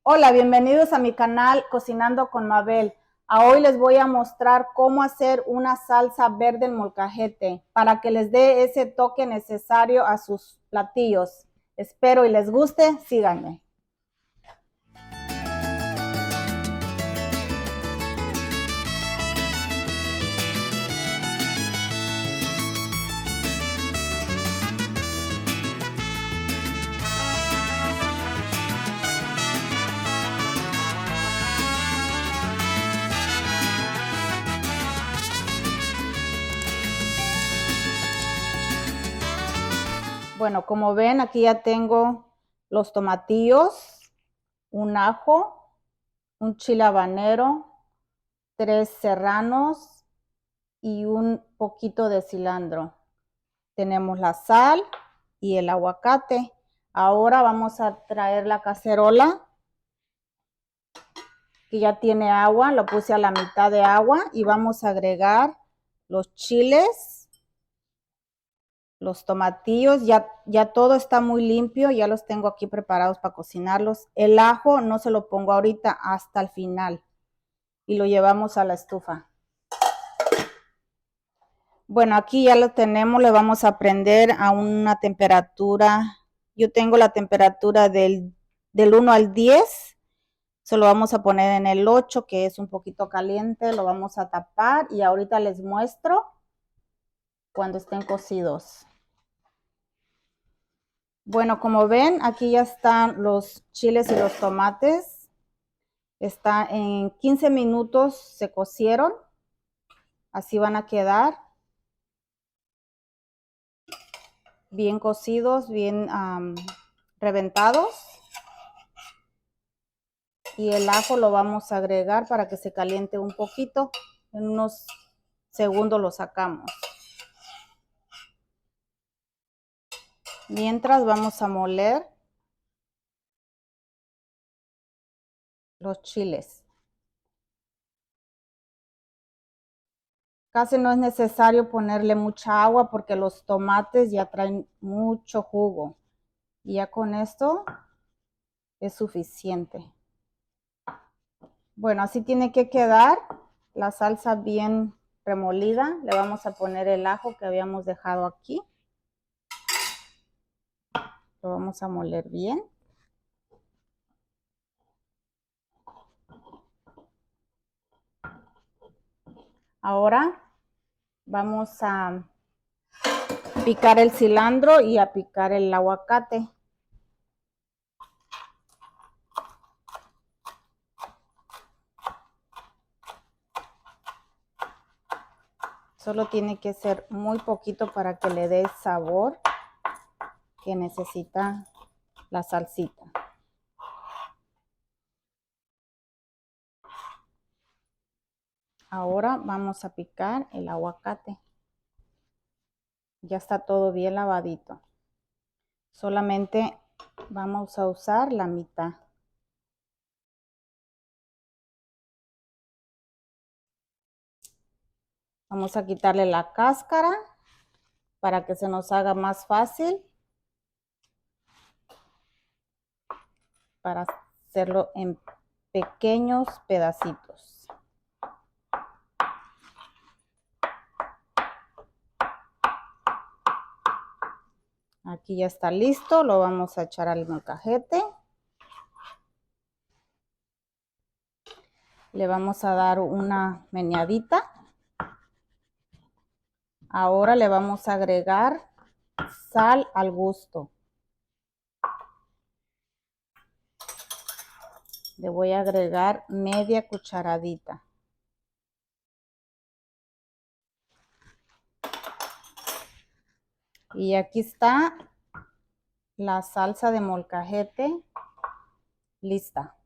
Hola, bienvenidos a mi canal Cocinando con Mabel. Hoy les voy a mostrar cómo hacer una salsa verde en molcajete para que les dé ese toque necesario a sus platillos. Espero y les guste, síganme. Bueno, como ven, aquí ya tengo los tomatillos, un ajo, un chile habanero, 3 serranos y un poquito de cilantro. Tenemos la sal y el aguacate. Ahora vamos a traer la cacerola que ya tiene agua, lo puse a la mitad de agua y vamos a agregar los chiles, los tomatillos, ya todo está muy limpio, ya los tengo aquí preparados para cocinarlos. El ajo no se lo pongo ahorita, hasta el final, y lo llevamos a la estufa. Bueno, aquí ya lo tenemos, le vamos a prender a una temperatura, yo tengo la temperatura del 1 al 10, se lo vamos a poner en el 8, que es un poquito caliente, lo vamos a tapar y ahorita les muestro cuando estén cocidos. Bueno, como ven, aquí ya están los chiles y los tomates. Está en 15 minutos, se cocieron. Así van a quedar. Bien cocidos, bien reventados. Y el ajo lo vamos a agregar para que se caliente un poquito. En unos segundos lo sacamos. Mientras vamos a moler los chiles. Casi no es necesario ponerle mucha agua porque los tomates ya traen mucho jugo. Y ya con esto es suficiente. Bueno, así tiene que quedar la salsa bien remolida. Le vamos a poner el ajo que habíamos dejado aquí. Lo vamos a moler bien. Ahora vamos a picar el cilantro y a picar el aguacate. Solo tiene que ser muy poquito para que le dé el sabor que necesita la salsita. Ahora vamos a picar el aguacate. Ya está todo bien lavadito. Solamente vamos a usar la mitad. Vamos a quitarle la cáscara para que se nos haga más fácil para hacerlo en pequeños pedacitos. Aquí ya está listo, lo vamos a echar al molcajete. Le vamos a dar una meneadita. Ahora le vamos a agregar sal al gusto. Le voy a agregar media cucharadita. Y aquí está la salsa de molcajete lista.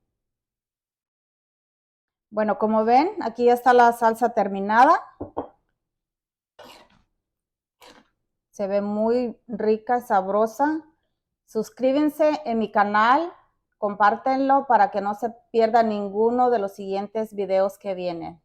Bueno, como ven, aquí ya está la salsa terminada. Se ve muy rica, sabrosa. Suscríbanse en mi canal, compártenlo para que no se pierda ninguno de los siguientes videos que vienen.